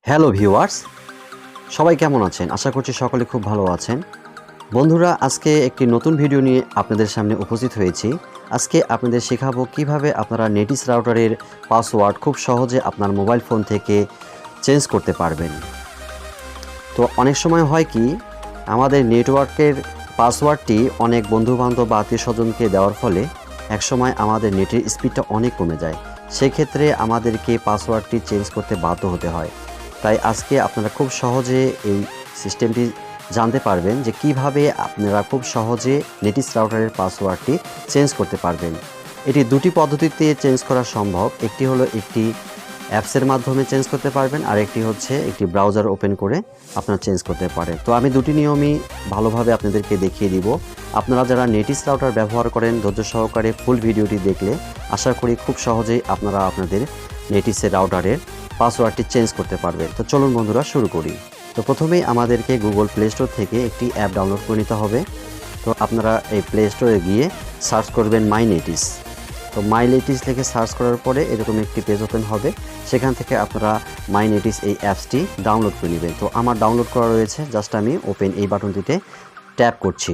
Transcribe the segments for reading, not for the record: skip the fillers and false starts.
Hello viewers, সবাই কেমন আছেন? আশা করছি সকলে খুব ভালো আছেন। বন্ধুরা, আজকে একটি নতুন ভিডিও নিয়ে আপনাদের সামনে উপস্থিত হয়েছি। আজকে আপনাদের শেখাবো কিভাবে আপনারা নেটিস রাউটারের পাসওয়ার্ড খুব সহজে আপনার মোবাইল ফোন থেকে চেঞ্জ করতে পারবেন। তো অনেক সময় হয় কি, আমাদের নেটওয়ার্কের পাসওয়ার্ডটি অনেক বন্ধুবান্ধব বা আত্মীয়স্বজনকে দেওয়ার ফলে একসময় আমাদের নেটের স্পিডটা অনেক কমে যায়। সেক্ষেত্রে আমাদেরকে পাসওয়ার্ডটি চেঞ্জ করতে বাধ্য হতে হয়। তাই আজকে আপনারা খুব সহজে এই সিস্টেমটি জানতে পারবেন যে কিভাবে আপনারা খুব সহজে নেটিস রাউটারের পাসওয়ার্ডটি চেঞ্জ করতে পারবেন। এটি দুটি পদ্ধতিতে চেঞ্জ করা সম্ভব। একটি হলো একটি অ্যাপসের মাধ্যমে চেঞ্জ করতে পারবেন, আর একটি হচ্ছে একটি ব্রাউজার ওপেন করে আপনারা চেঞ্জ করতে পারেন। তো আমি দুটি নিয়মই ভালোভাবে আপনাদেরকে দেখিয়ে দিব। আপনারা যারা নেটিস রাউটার ব্যবহার করেন, ধৈর্য সহকারে ফুল ভিডিওটি দেখলে আশা করি খুব সহজেই আপনারা আপনাদের নেটিসের রাউটারের পাসওয়ার্ডটি চেঞ্জ করতে পারবেন। তো চলুন বন্ধুরা, শুরু করি। তো প্রথমেই আমাদেরকে গুগল প্লে স্টোর থেকে একটি অ্যাপ ডাউনলোড করে নিতে হবে। তো আপনারা এই প্লে স্টোরে গিয়ে সার্চ করবেন মাই নেটিস। তো মাই নেটিস লিখে সার্চ করার পরে এরকম একটি পেজ ওপেন হবে। সেখান থেকে আপনারা মাই নেটিস এই অ্যাপসটি ডাউনলোড করে নেবেন। তো আমার ডাউনলোড করা রয়েছে, জাস্ট আমি ওপেন এই বাটনটিতে ট্যাপ করছি।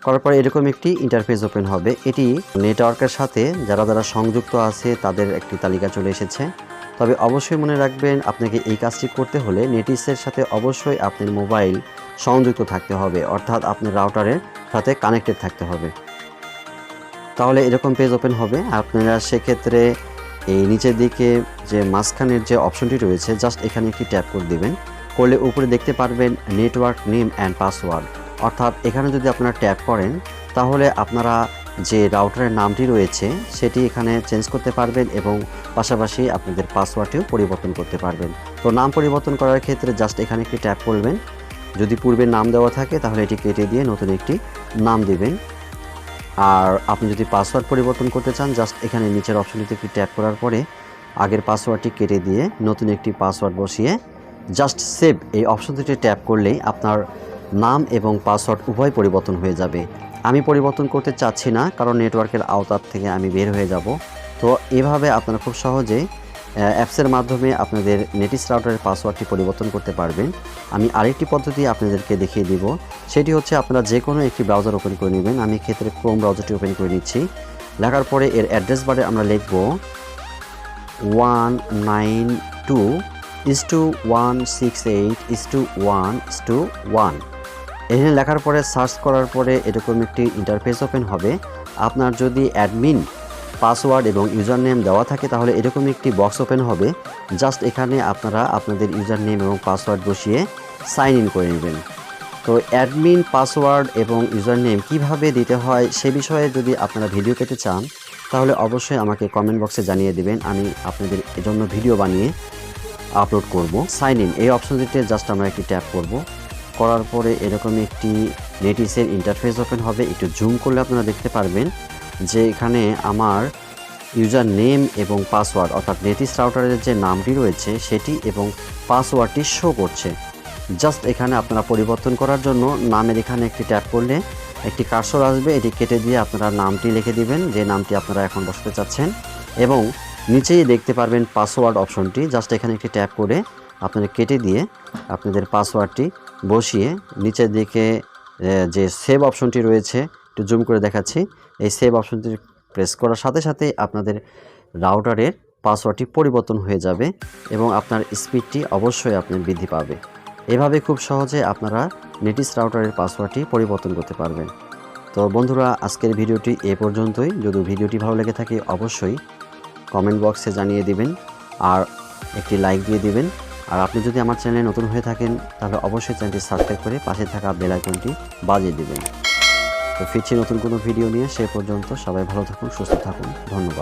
করার পরে এরকম একটি ইন্টারফেস ওপেন হবে। এটি নেটওয়ার্কের সাথে যারা সংযুক্ত আছে তাদের একটি তালিকা চলে এসেছে। তবে অবশ্যই মনে রাখবেন, আপনাকে এই কাজটি করতে হলে নেটিসের সাথে অবশ্যই আপনার মোবাইল সংযুক্ত থাকতে হবে, অর্থাৎ আপনার রাউটারের সাথে কানেক্টেড থাকতে হবে। তাহলে এরকম পেজ ওপেন হবে। আপনারা সেক্ষেত্রে এই নিচের দিকে যে মাঝখানের যে অপশনটি রয়েছে, জাস্ট এখানে একটি ট্যাপ করে দেবেন। করলে উপরে দেখতে পারবেন নেটওয়ার্ক নেম অ্যান্ড পাসওয়ার্ড। অর্থাৎ এখানে যদি আপনারা ট্যাপ করেন তাহলে আপনারা যে রাউটারের নামটি রয়েছে সেটি এখানে চেঞ্জ করতে পারবেন এবং পাশাপাশি আপনাদের পাসওয়ার্ডটিও পরিবর্তন করতে পারবেন। তো নাম পরিবর্তন করার ক্ষেত্রে জাস্ট এখানে একটি ট্যাপ করবেন। যদি পূর্বে নাম দেওয়া থাকে তাহলে এটি কেটে দিয়ে নতুন একটি নাম দেবেন। আর আপনি যদি পাসওয়ার্ড পরিবর্তন করতে চান, জাস্ট এখানে নিচের অপশনটিতে একটি ট্যাপ করার পরে আগের পাসওয়ার্ডটি কেটে দিয়ে নতুন একটি পাসওয়ার্ড বসিয়ে জাস্ট সেভ এই অপশনটিতে ট্যাপ করলেই আপনার নাম এবং পাসওয়ার্ড উভয় পরিবর্তন হয়ে যাবে। আমি পরিবর্তন করতে চাচ্ছি না, কারণ নেটওয়ার্কের আওতার থেকে আমি বের হয়ে যাব। তো এভাবে আপনারা খুব সহজেই অ্যাপসের মাধ্যমে আপনাদের নেটিস রাউটারের পাসওয়ার্ডটি পরিবর্তন করতে পারবেন। আমি আরেকটি পদ্ধতি আপনাদেরকে দেখিয়ে দিব। সেটি হচ্ছে আপনারা যে কোনো একটি ব্রাউজার ওপেন করে নেবেন। আমি ক্ষেত্রে ক্রোম ব্রাউজারটি ওপেন করে নিচ্ছি। লেখার পরে এর অ্যাড্রেস বারে আমরা লিখব 192.168.1/1। এখানে লেখার পরে সার্চ করার পরে এরকম একটি ইন্টারফেস ওপেন হবে। আপনার যদি অ্যাডমিন পাসওয়ার্ড এবং ইউজার নেম দেওয়া থাকে তাহলে এরকম একটি বক্স ওপেন হবে। জাস্ট এখানে আপনারা আপনাদের ইউজার নেম এবং পাসওয়ার্ড বসিয়ে সাইন ইন করে নেবেন। তো অ্যাডমিন পাসওয়ার্ড এবং ইউজার নেম কীভাবে দিতে হয় সে বিষয়ে যদি আপনারা ভিডিও পেতে চান তাহলে অবশ্যই আমাকে কমেন্ট বক্সে জানিয়ে দেবেন। আমি আপনাদের এজন্য ভিডিও বানিয়ে আপলোড করব। সাইন ইন এই অপশনটিতে জাস্ট আমরা একটি ট্যাপ করব। করার পরে এরকম একটি নেটিসের ইন্টারফেস ওপেন হবে। একটু জুম করলে আপনারা দেখতে পারবেন যে এখানে আমার ইউজার নেম এবং পাসওয়ার্ড, অর্থাৎ নেটিস রাউটারের যে নামটি রয়েছে সেটি এবং পাসওয়ার্ডটি শো করছে। জাস্ট এখানে আপনারা পরিবর্তন করার জন্য নামের এখানে একটি ট্যাপ করলে একটি কার্সর আসবে। এটি কেটে দিয়ে আপনারা নামটি লিখে দিবেন, যে নামটি আপনারা এখন বসাতে চাচ্ছেন, এবং নিচেই দেখতে পারবেন পাসওয়ার্ড অপশনটি। জাস্ট এখানে একটি ট্যাপ করে আপনারা কেটে দিয়ে আপনাদের পাসওয়ার্ডটি বসিয়ে নিচের দিকে যে সেভ অপশনটি রয়েছে, একটু জুম করে দেখাচ্ছি, এই সেভ অপশনটি প্রেস করার সাথে সাথে আপনাদের রাউটারের পাসওয়ার্ডটি পরিবর্তন হয়ে যাবে এবং আপনার স্পিডটি অবশ্যই আপনার বৃদ্ধি পাবে। এভাবে খুব সহজে আপনারা নেটিস রাউটারের পাসওয়ার্ডটি পরিবর্তন করতে পারবেন। তো বন্ধুরা, আজকের ভিডিওটি এ পর্যন্তই। যদি ভিডিওটি ভালো লেগে থাকে অবশ্যই কমেন্ট বক্সে জানিয়ে দিবেন আর একটি লাইক দিয়ে দিবেন। আর আপনি যদি আমার চ্যানেলে নতুন হয়ে থাকেন তাহলে অবশ্যই চ্যানেলটি সাবস্ক্রাইব করে পাশে থাকা বেল আইকনটি বাজিয়ে দিবেন। তো ফিরছি নতুন কোনো ভিডিও নিয়ে। সে পর্যন্ত সবাই ভালো থাকুন, সুস্থ থাকুন। ধন্যবাদ।